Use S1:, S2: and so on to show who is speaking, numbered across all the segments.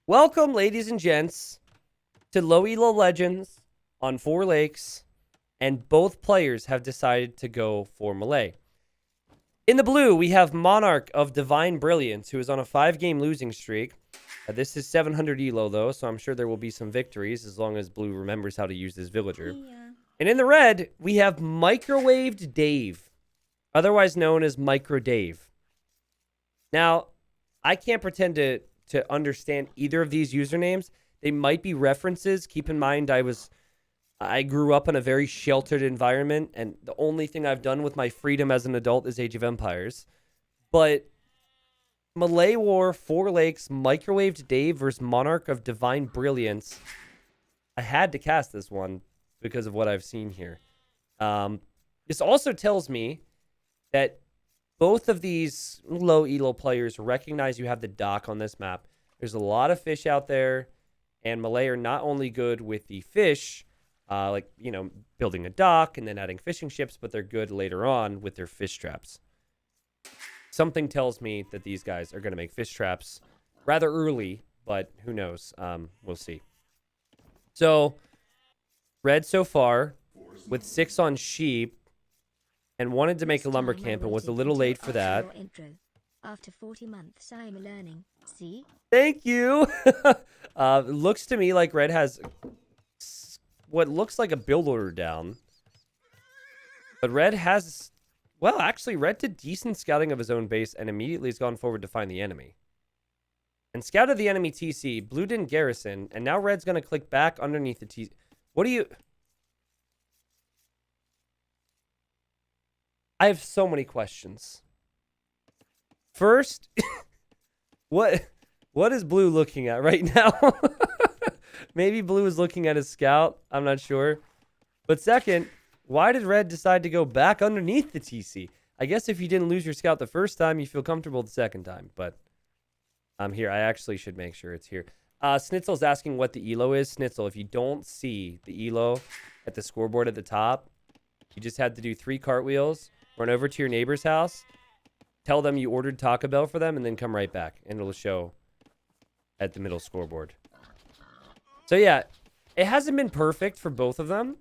S1: Welcome, ladies and gents, to Low Elo Legends on 4 lakes, and both players have decided to go for Malay. In the blue, we have Monarch of Divine Brilliance, who is on a 5-game losing streak. This is 700 Elo, though, so I'm sure there will be some victories as long as blue remembers how to use this villager.
S2: Yeah.
S1: And in the red, we have Microwaved Dave, otherwise known as Micro Dave. Now, I can't pretend to understand either of these usernames. They might be references. Keep in mind, I grew up in a very sheltered environment, and the only thing I've done with my freedom as an adult is Age of Empires. But Malay War, 4 Lakes, Microwaved Dave versus Monarch of Divine Brilliance. I had to cast this one because of what I've seen here. This also tells me that both of these low elo players recognize you have the dock on this map. There's a lot of fish out there, and Malay are not only good with the fish, building a dock and then adding fishing ships, but they're good later on with their fish traps. Something tells me that these guys are going to make fish traps rather early, but who knows? We'll see. So, red so far with 6 on sheep, and wanted to make a lumber camp and was a little late for that.
S2: After 40 months, I'm learning. See?
S1: Thank you. Looks to me like red has what looks like a build order down. But red has, well, actually, red did decent scouting of his own base and immediately has gone forward to find the enemy. And scouted the enemy TC. Blue didn't garrison, and now red's going to click back underneath the TC. What do you... I have so many questions. First, what is blue looking at right now? Maybe blue is looking at his scout. I'm not sure. But second, why did red decide to go back underneath the TC? I guess if you didn't lose your scout the first time, you feel comfortable the second time. But I'm here. I actually should make sure it's here. Snitzel's asking what the elo is. Snitzel, if you don't see the elo at the scoreboard at the top, you just had to do 3 cartwheels. Run over to your neighbor's house, tell them you ordered Taco Bell for them, and then come right back, and it'll show at the middle scoreboard. So yeah, it hasn't been perfect for both of them,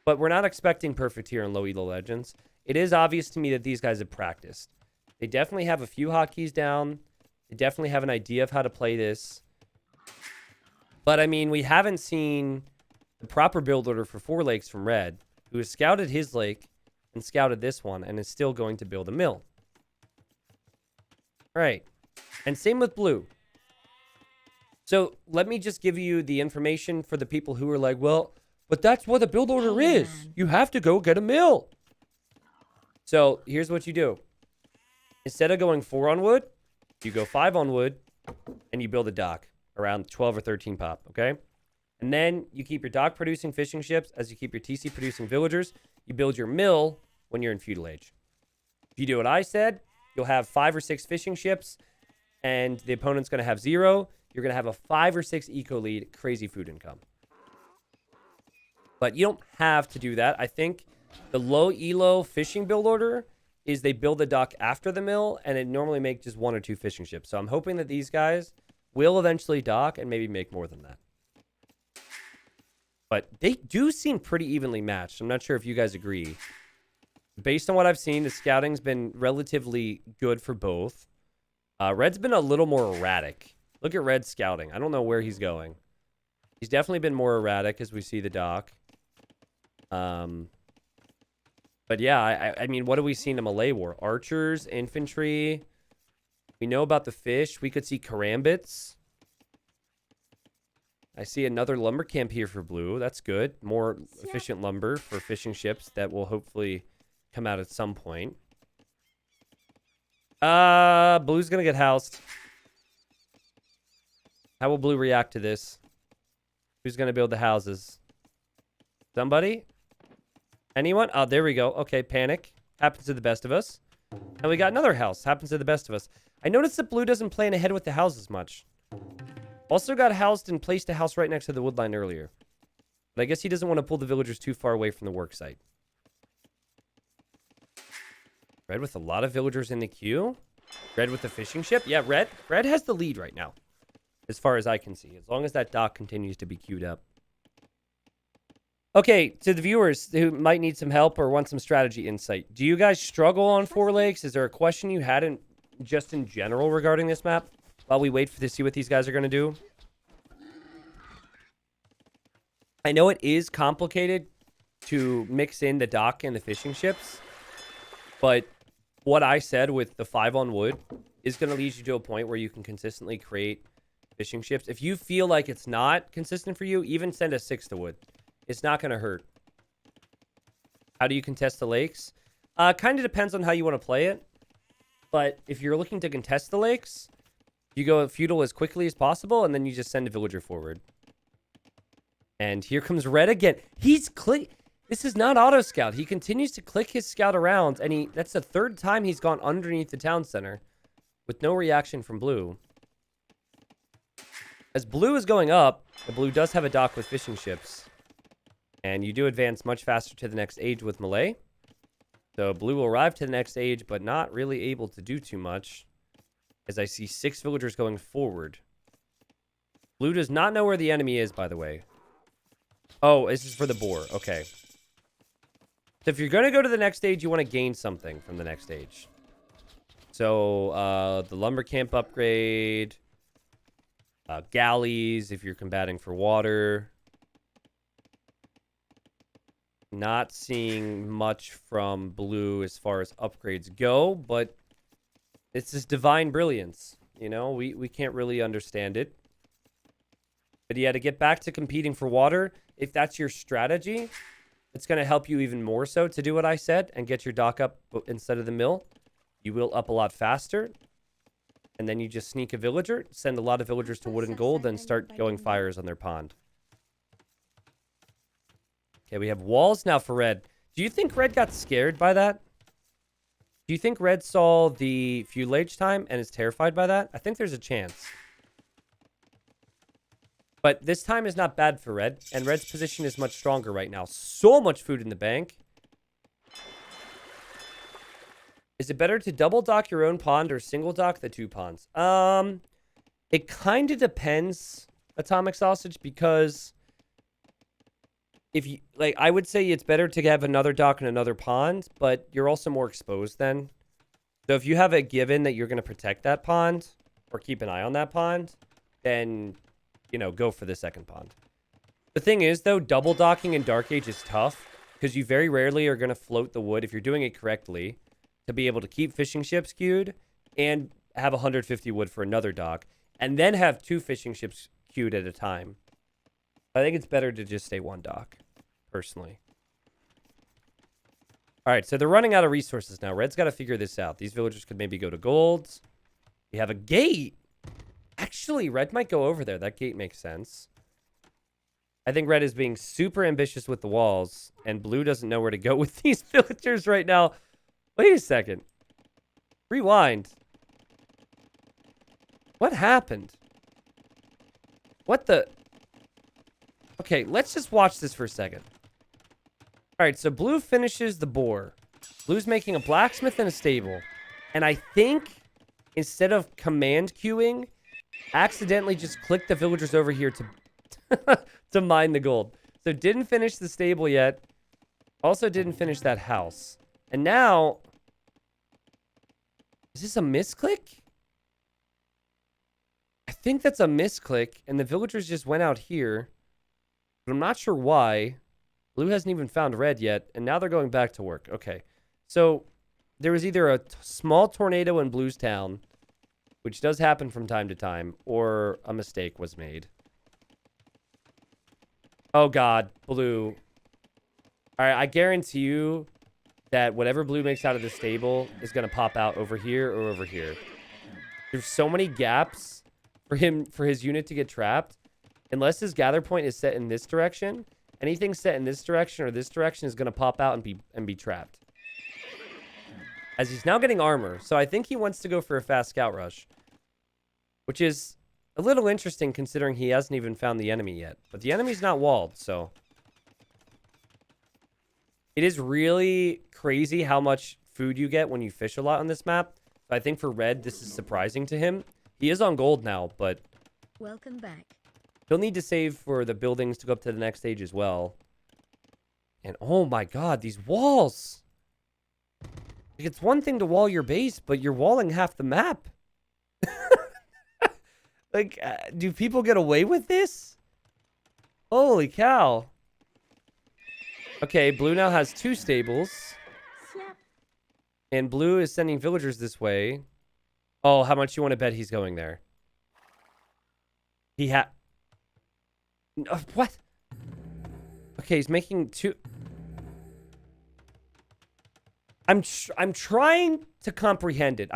S1: but we're not expecting perfect here in Low Elo Legends. It is obvious to me that these guys have practiced. They definitely have a few hotkeys down. They definitely have an idea of how to play this. But, I mean, we haven't seen the proper build order for 4 Lakes from Red, who has scouted his lake and scouted this one and is still going to build a mill. All right. And same with blue. So let me just give you the information for the people who are like, well, but that's what a build order is. You have to go get a mill. So here's what you do. Instead of going 4 on wood, you go 5 on wood and you build a dock around 12 or 13 pop, okay? And then you keep your dock producing fishing ships as you keep your TC producing villagers. You build your mill when you're in feudal age. If you do what I said, you'll have 5 or 6 fishing ships, and the opponent's going to have 0. You're going to have a 5 or 6 eco lead, crazy food income. But you don't have to do that. I think the low elo fishing build order is they build the dock after the mill, and it normally make just 1 or 2 fishing ships. So I'm hoping that these guys will eventually dock and maybe make more than that. But they do seem pretty evenly matched. I'm not sure if you guys agree. Based on what I've seen, the scouting's been relatively good for both. Red's been a little more erratic. Look at Red's scouting. I don't know where he's going. He's definitely been more erratic as we see the dock. But yeah, I mean, what have we seen in Malay War? Archers, infantry. We know about the fish. We could see karambits. I see another lumber camp here for blue. That's good. More efficient lumber for fishing ships that will hopefully come out at some point. Blue's gonna get housed. How will blue react to this? Who's gonna build the houses? Somebody? Anyone? Oh, there we go. Okay, panic. Happens to the best of us. And we got another house. Happens to the best of us. I noticed that blue doesn't plan ahead with the houses much. Also got housed and placed a house right next to the woodline earlier. But I guess he doesn't want to pull the villagers too far away from the work site. Red with a lot of villagers in the queue. Red with the fishing ship. Yeah, Red has the lead right now. as far as I can see, as long as that dock continues to be queued up. Okay, to the viewers who might need some help or want some strategy insight, do you guys struggle on 4 lakes? Is there a question you had just in general regarding this map while we wait to see what these guys are going to do? I know it is complicated to mix in the dock and the fishing ships, but what I said with the 5 on wood is going to lead you to a point where you can consistently create fishing ships. If you feel like it's not consistent for you, even send a 6 to wood. It's not going to hurt. How do you contest the lakes? Kind of depends on how you want to play it. But if you're looking to contest the lakes, you go feudal as quickly as possible, and then you just send a villager forward. And here comes Red again. He's This is not auto scout. He continues to click his scout around, and that's the 3rd time he's gone underneath the town center with no reaction from Blue. As Blue is going up, the Blue does have a dock with fishing ships. And you do advance much faster to the next age with Malay. So Blue will arrive to the next age, but not really able to do too much. As I see 6 villagers going forward. Blue does not know where the enemy is, by the way. Oh, this is for the boar. Okay. So if you're going to go to the next stage, you want to gain something from the next stage. So the lumber camp upgrade. Galleys if you're combating for water. Not seeing much from Blue as far as upgrades go, but it's this divine brilliance. You know, we can't really understand it. But yeah, to get back to competing for water, if that's your strategy, it's going to help you even more so to do what I said and get your dock up instead of the mill. You will up a lot faster. And then you just sneak a villager, send a lot of villagers to wood and gold, then start going fires on their pond. Okay, we have walls now for Red. Do you think Red got scared by that? Do you think Red saw the feudal age time and is terrified by that? I think there's a chance. But this time is not bad for Red, and Red's position is much stronger right now. So much food in the bank. Is it better to double dock your own pond or single dock the 2 ponds? It kind of depends, Atomic Sausage, because if you I would say it's better to have another dock and another pond, but you're also more exposed then. So if you have a given that you're going to protect that pond or keep an eye on that pond, then, you know, go for the 2nd pond. The thing is, though, double docking in Dark Age is tough because you very rarely are going to float the wood if you're doing it correctly to be able to keep fishing ships queued and have 150 wood for another dock and then have 2 fishing ships queued at a time. I think it's better to just stay 1 dock, personally. All right, so they're running out of resources now. Red's got to figure this out. These villagers could maybe go to golds. We have a gate. Actually, Red might go over there. That gate makes sense. I think Red is being super ambitious with the walls, and Blue doesn't know where to go with these villagers right now. Wait a second. Rewind. What happened? What the... Okay, let's just watch this for a second. All right, so Blue finishes the boar. Blue's making a blacksmith and a stable. And I think instead of command queuing, accidentally just clicked the villagers over here to to mine the gold. So didn't finish the stable yet. Also didn't finish that house. And now... Is this a misclick? I think that's a misclick, and the villagers just went out here. But I'm not sure why. Blue hasn't even found Red yet, and now they're going back to work. Okay, so there was either a small tornado in Blue's town, which does happen from time to time, or a mistake was made. Oh, God, Blue. All right, I guarantee you that whatever Blue makes out of the stable is going to pop out over here or over here. There's so many gaps for his unit to get trapped. Unless his gather point is set in this direction, anything set in this direction or this direction is going to pop out and be trapped. As he's now getting armor, so I think he wants to go for a fast scout rush, which is a little interesting considering he hasn't even found the enemy yet. But the enemy's not walled, so it is really crazy how much food you get when you fish a lot on this map. So I think for Red, this is surprising to him. He is on gold now, but
S2: Welcome back.
S1: He'll need to save for the buildings to go up to the next stage as well. And oh my god, these walls. Like, it's one thing to wall your base, but you're walling half the map. Like, do people get away with this? Holy cow. Okay, blue now has 2 stables. And blue is sending villagers this way. Oh, how much you want to bet he's going there? He what? Okay, he's making 2. I'm trying to comprehend it.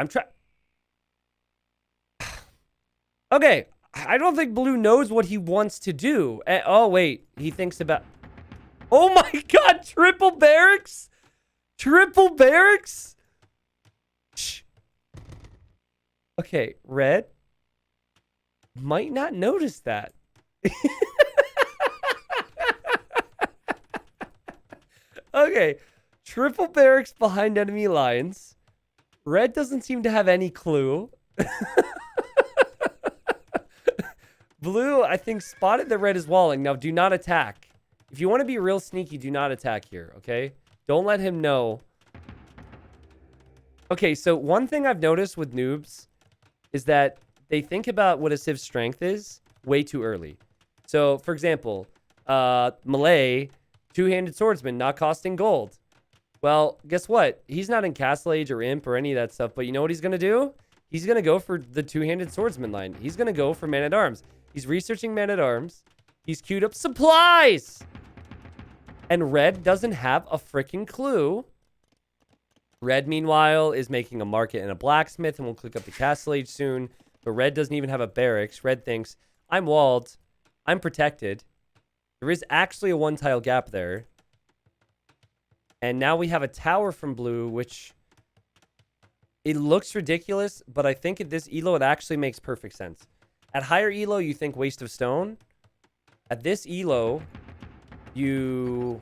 S1: Okay, I don't think blue knows what he wants to do. Oh wait, he thinks about. Oh my god, triple barracks? Triple barracks? Shh. Okay, red might not notice that. Okay, triple barracks behind enemy lines. Red doesn't seem to have any clue. Blue, I think, spotted that red is walling. Now, do not attack. If you want to be real sneaky, do not attack here, okay? Don't let him know. Okay, so one thing I've noticed with noobs is that they think about what a civ's strength is way too early. So, for example, Malay, two-handed swordsman, not costing gold. Well, guess what? He's not in Castle Age or Imp or any of that stuff, but you know what he's going to do? He's going to go for the two-handed swordsman line. He's going to go for man-at-arms. He's researching man-at-arms. He's queued up supplies. And red doesn't have a freaking clue. Red, meanwhile, is making a market and a blacksmith, and we'll click up the Castle Age soon. But red doesn't even have a barracks. Red thinks, I'm walled. I'm protected. There is actually a one-tile gap there. And now we have a tower from blue, which... it looks ridiculous, but I think at this elo, it actually makes perfect sense. At higher elo, you think waste of stone. At this elo, you...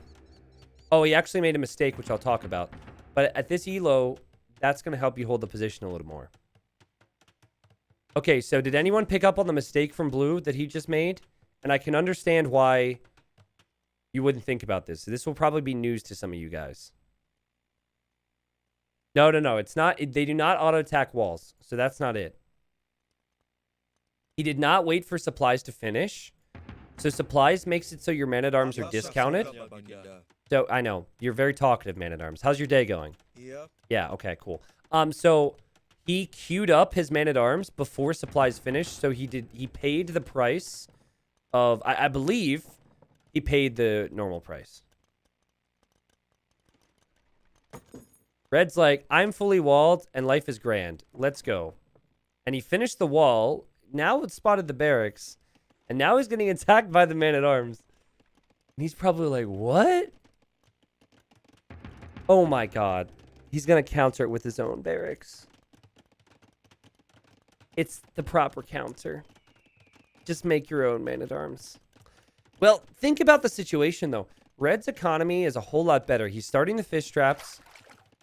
S1: oh, he actually made a mistake, which I'll talk about. But at this elo, that's going to help you hold the position a little more. Okay, so did anyone pick up on the mistake from blue that he just made? And I can understand why you wouldn't think about this. This will probably be news to some of you guys. No, it's not. They do not auto-attack walls, so that's not it. He did not wait for supplies to finish. So supplies makes it so your man-at-arms are discounted. So, I know. You're very talkative, man-at-arms. How's your day going? Yeah, okay, cool. So he queued up his man-at-arms before supplies finished, so he paid the price of, I believe, he paid the normal price. Red's like, I'm fully walled and life is grand. Let's go. And he finished the wall. Now it's spotted the barracks. And now he's getting attacked by the man-at-arms. And he's probably like, what? Oh my god. He's going to counter it with his own barracks. It's the proper counter. Just make your own man-at-arms. Well, think about the situation, though. Red's economy is a whole lot better. He's starting the fish traps.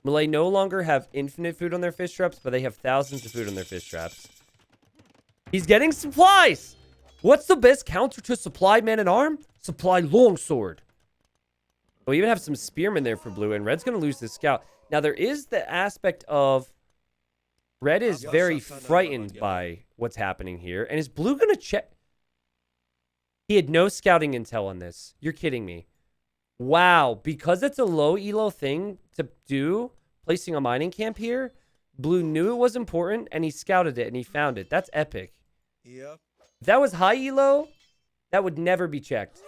S1: Malay no longer have infinite food on their fish traps, but they have thousands of food on their fish traps. He's getting supplies! What's the best counter to supply man-at-arm? Supply longsword. We even have some spearmen there for blue, and red's going to lose this scout. Now, there is the aspect of red is very frightened by what's happening here. And is blue going to check? He had no scouting intel on this. You're kidding me. Wow. Because it's a low elo thing to do, placing a mining camp here, blue knew it was important, and he scouted it, and he found it. That's epic.
S3: Yep.
S1: If that was high elo, that would never be checked.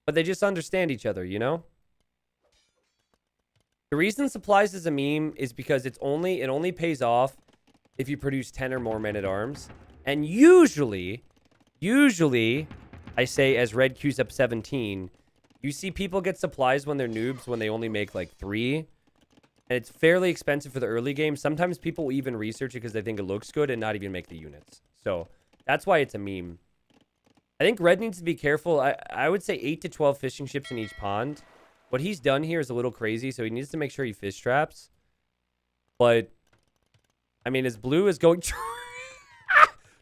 S1: But they just understand each other, you know? The reason supplies is a meme is because it only pays off if you produce 10 or more men-at-arms. And usually, I say as red queues up 17, you see people get supplies when they're noobs when they only make like 3. And it's fairly expensive for the early game. Sometimes people will even research it because they think it looks good and not even make the units. So that's why it's a meme. I think red needs to be careful. I would say 8 to 12 fishing ships in each pond. What he's done here is a little crazy, so he needs to make sure he fish traps. But, I mean, as blue is going...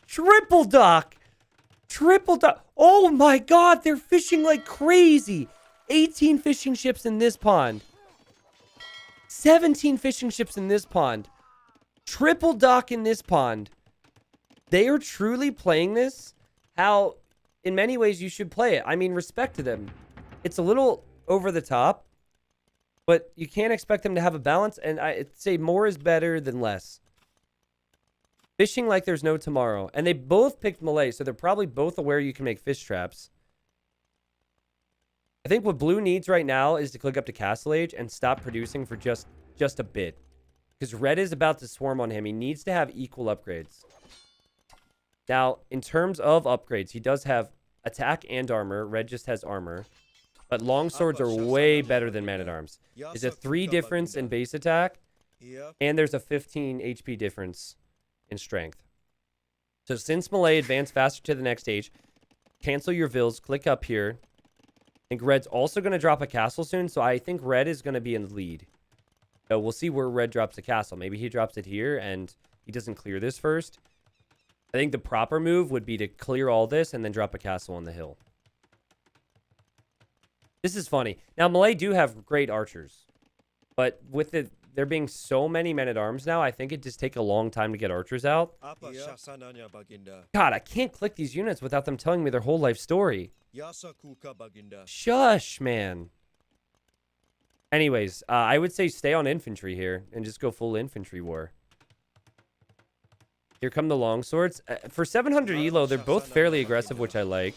S1: triple dock! Triple dock. Oh my god, they're fishing like crazy. 18 fishing ships in this pond. 17 fishing ships in this pond. Triple dock in this pond. They are truly playing this how, in many ways, you should play it. I mean, respect to them. It's a little over the top, but you can't expect them to have a balance, and I'd say more is better than less. Fishing like there's no tomorrow. And they both picked Malay, so they're probably both aware you can make fish traps. I think what blue needs right now is to click up to Castle Age and stop producing for just a bit. Because red is about to swarm on him. He needs to have equal upgrades. Now, in terms of upgrades, he does have attack and armor. Red just has armor. But long swords are way better than man-at-arms. There's a 3 difference in base attack. And there's a 15 HP difference in strength. So since Malay advanced faster to the next stage, cancel your vills, click up here. I think red's also going to drop a castle soon, so I think red is going to be in the lead. So we'll see where red drops the castle. Maybe he drops it here and he doesn't clear this first. I think the proper move would be to clear all this and then drop a castle on the hill. This is funny. Now, Malay do have great archers. But with there being so many men-at-arms now, I think it just take a long time to get archers out. God, I can't click these units without them telling me their whole life story. Shush, man. Anyways, I would say stay on infantry here and just go full infantry war. Here come the longswords. For 700 elo, they're both fairly aggressive, which I like.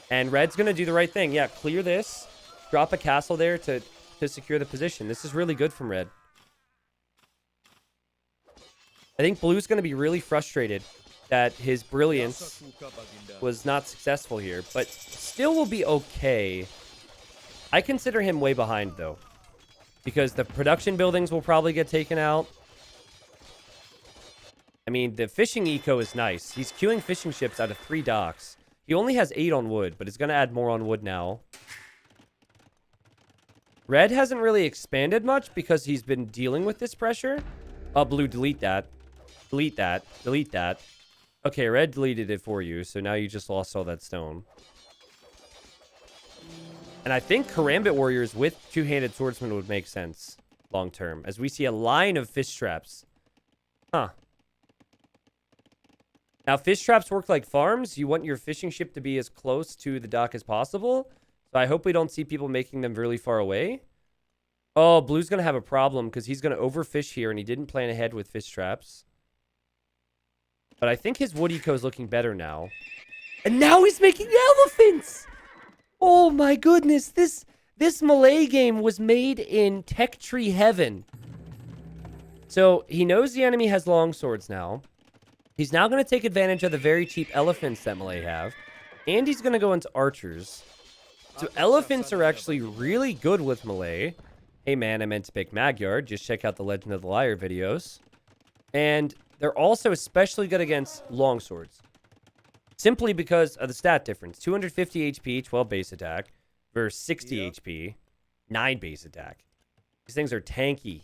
S1: And red's going to do the right thing. Yeah, clear this. Drop a castle there to secure the position. This is really good from red. I think blue's going to be really frustrated that his brilliance was not successful here, but still will be okay. I consider him way behind, though, because the production buildings will probably get taken out. I mean, the fishing eco is nice. He's queuing fishing ships out of 3 docks. He only has 8 on wood, but he's going to add more on wood now. Red hasn't really expanded much because he's been dealing with this pressure. Oh, blue, delete that. Delete that. Delete that. Okay, red deleted it for you, so now you just lost all that stone. And I think Karambit Warriors with two-handed swordsmen would make sense long term, as we see a line of fish traps. Huh. Now, fish traps work like farms. You want your fishing ship to be as close to the dock as possible. So I hope we don't see people making them really far away. Oh, blue's going to have a problem because he's going to overfish here, and he didn't plan ahead with fish traps. But I think his wood eco is looking better now. And now he's making elephants! Oh my goodness, this Malay game was made in tech tree heaven. So he knows the enemy has long swords now. He's now going to take advantage of the very cheap elephants that Malay have. And he's going to go into archers. So elephants are actually really good with Malay. Hey man, I meant to pick Magyar. Just check out the Legend of the Liar videos. And they're also especially good against longswords. Simply because of the stat difference. 250 HP, 12 base attack. Versus 60 HP, 9 base attack. These things are tanky.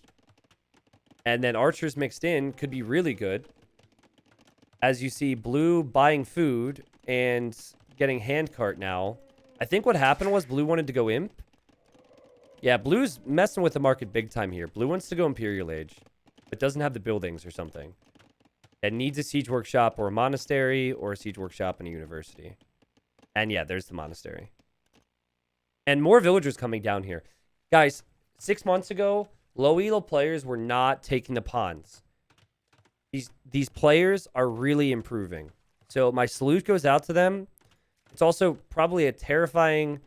S1: And then archers mixed in could be really good. As you see, blue buying food and getting handcart now. I think what happened was blue wanted to go imp. Yeah, blue's messing with the market big time here. Blue wants to go Imperial Age, but doesn't have the buildings or something. It needs a siege workshop or a monastery or a siege workshop and a university. And yeah, there's the monastery. And more villagers coming down here. Guys, 6 months ago, low elo players were not taking the ponds. These players are really improving. So my salute goes out to them. It's also probably a terrifying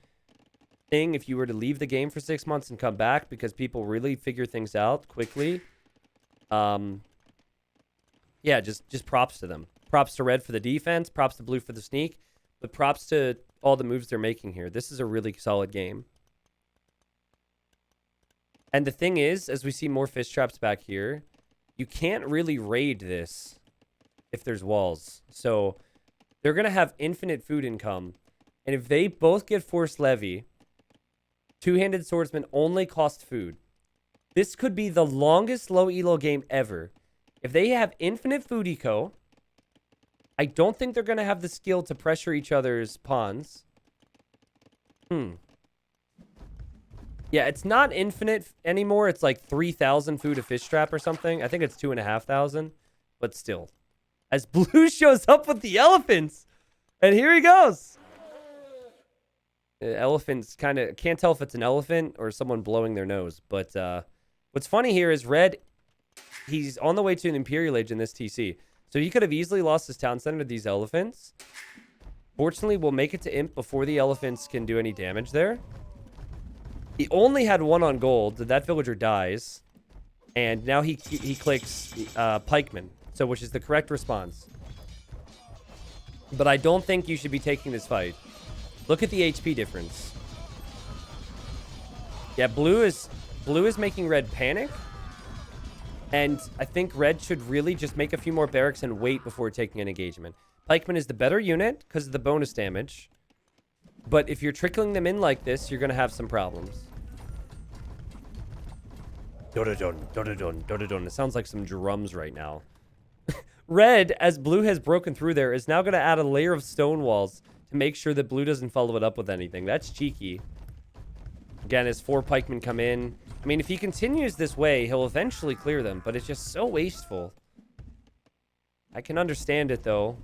S1: thing if you were to leave the game for 6 months and come back because people really figure things out quickly. Yeah, just props to them. Props to red for the defense. Props to blue for the sneak. But props to all the moves they're making here. This is a really solid game. And the thing is, as we see more fish traps back here, you can't really raid this if there's walls. So they're going to have infinite food income. And if they both get forced levy, two-handed swordsmen only cost food. This could be the longest low elo game ever. If they have infinite food eco I don't think they're going to have the skill to pressure each other's pawns. Yeah, it's not infinite anymore. It's like 3,000 food a fish trap or something. I think it's 2,500, but still. As Blue shows up with the elephants. And here he goes. Elephants kind of can't tell if it's an elephant or someone blowing their nose. But what's funny here is Red, he's on the way to an Imperial Age in this TC. So he could have easily lost his town center to these elephants. Fortunately, we'll make it to Imp before the elephants can do any damage there. He only had 1 on gold. That villager dies. And now he clicks Pikeman, so which is the correct response. But I don't think you should be taking this fight. Look at the HP difference. Yeah, blue is making Red panic. And I think Red should really just make a few more barracks and wait before taking an engagement. Pikeman is the better unit because of the bonus damage. But if you're trickling them in like this, you're going to have some problems. Do-da-dun, do-da-dun, do-da-dun. It sounds like some drums right now. Red, as Blue has broken through there, is now going to add a layer of stone walls to make sure that Blue doesn't follow it up with anything. That's cheeky. Again, as 4 pikemen come in. I mean, if he continues this way, he'll eventually clear them, but it's just so wasteful. I can understand it, though.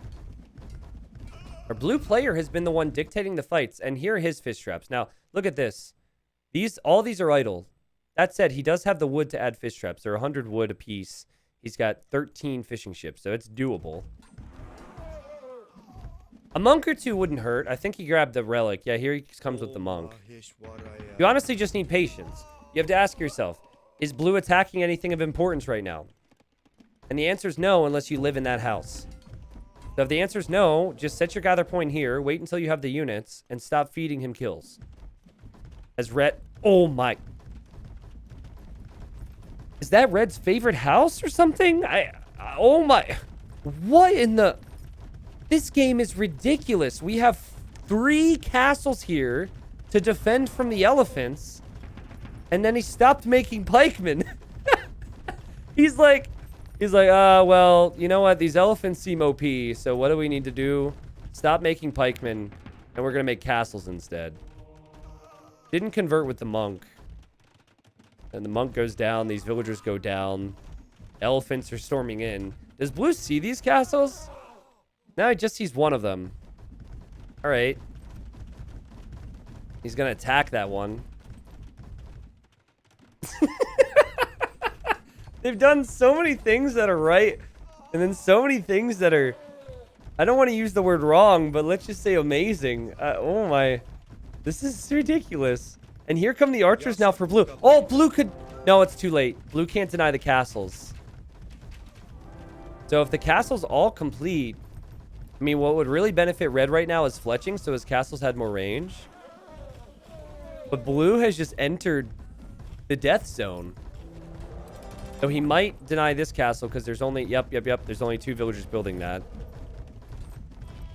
S1: Our blue player has been the one dictating the fights, and here are his fish traps. Now, look at this. All these are idle. That said, he does have the wood to add fish traps. They're 100 wood apiece. He's got 13 fishing ships, so it's doable. A monk or 2 wouldn't hurt. I think he grabbed the relic. Yeah, here he comes with the monk. You honestly just need patience. You have to ask yourself, is blue attacking anything of importance right now? And the answer is no, unless you live in that house. So if the answer is no, just set your gather point here, wait until you have the units, and stop feeding him kills. As Red... Oh my... Is that Red's favorite house or something? Oh my... What in the... This game is ridiculous. We have 3 castles here to defend from the elephants. And then he stopped making pikemen. He's like, well, you know what? These elephants seem OP. So what do we need to do? Stop making pikemen. And we're going to make castles instead. Didn't convert with the monk. And the monk goes down. These villagers go down. Elephants are storming in. Does Blue see these castles? Now he just sees one of them. All right. He's going to attack that one. They've done so many things that are right. And then so many things that are... I don't want to use the word wrong, but let's just say amazing. Oh my... This is ridiculous. And here come the archers now for blue. Oh, blue could... No, it's too late. Blue can't deny the castles. So if the castle's all complete... I mean, what would really benefit red right now is fletching, so his castles had more range. But blue has just entered the death zone. So he might deny this castle because there's only... Yep. There's only 2 villagers building that.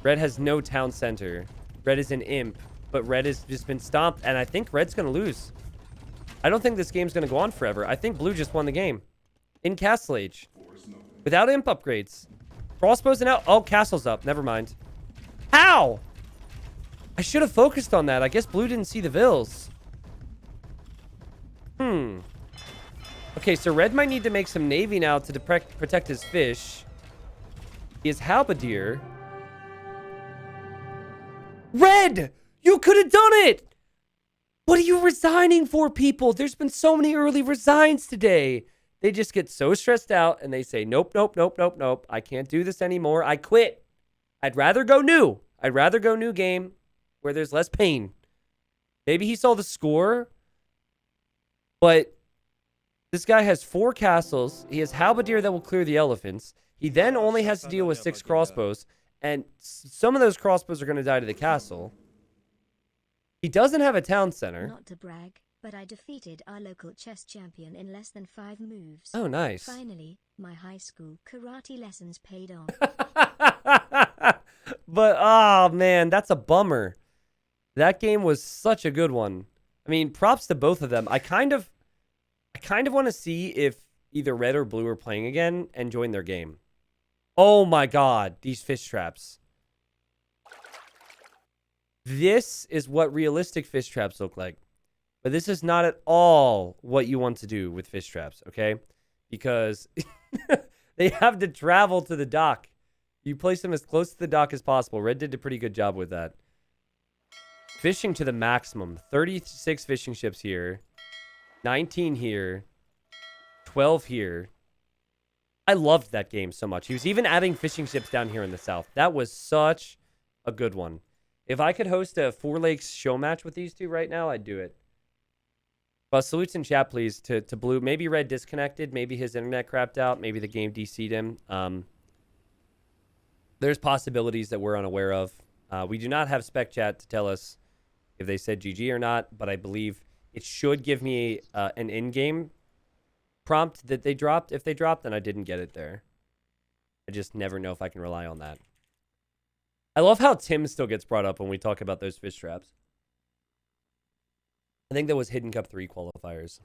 S1: Red has no town center. Red is an imp. But red has just been stomped. And I think red's going to lose. I don't think this game's going to go on forever. I think blue just won the game. In Castle Age. Without imp upgrades. Crossbows and out. Oh, castle's up. Never mind. How? I should have focused on that. I guess blue didn't see the vills. Okay, so red might need to make some navy now to protect his fish. He has halberdier. Red! You could have done it! What are you resigning for, people? There's been so many early resigns today. They just get so stressed out and they say, nope. I can't do this anymore. I quit. I'd rather go new. I'd rather go new game where there's less pain. Maybe he saw the score, but this guy has 4 castles. He has halberdier that will clear the elephants. He then only has to deal with 6 crossbows, and some of those crossbows are going to die to the castle. He doesn't have a town center.
S2: Not to brag, but I defeated our local chess champion in less than 5 moves.
S1: Oh, nice.
S2: Finally, my high school karate lessons paid off.
S1: But, oh, man, that's a bummer. That game was such a good one. I mean, props to both of them. I kind of want to see if either red or blue are playing again and join their game. Oh my god, these fish traps. This is what realistic fish traps look like. But this is not at all what you want to do with fish traps, okay? Because they have to travel to the dock. You place them as close to the dock as possible. Red did a pretty good job with that. Fishing to the maximum. 36 fishing ships here. 19 here. 12 here. I loved that game so much. He was even adding fishing ships down here in the south. That was such a good one. If I could host a Four Lakes show match with these two right now, I'd do it. But salutes in chat, please, to Blue. Maybe Red disconnected. Maybe his internet crapped out. Maybe the game DC'd him. There's possibilities that we're unaware of. We do not have spec chat to tell us if they said GG or not, but I believe it should give me an in-game prompt that they dropped. If they dropped, then I didn't get it there. I just never know if I can rely on that. I love how Tim still gets brought up when we talk about those fish traps. I think that was Hidden Cup 3 qualifiers.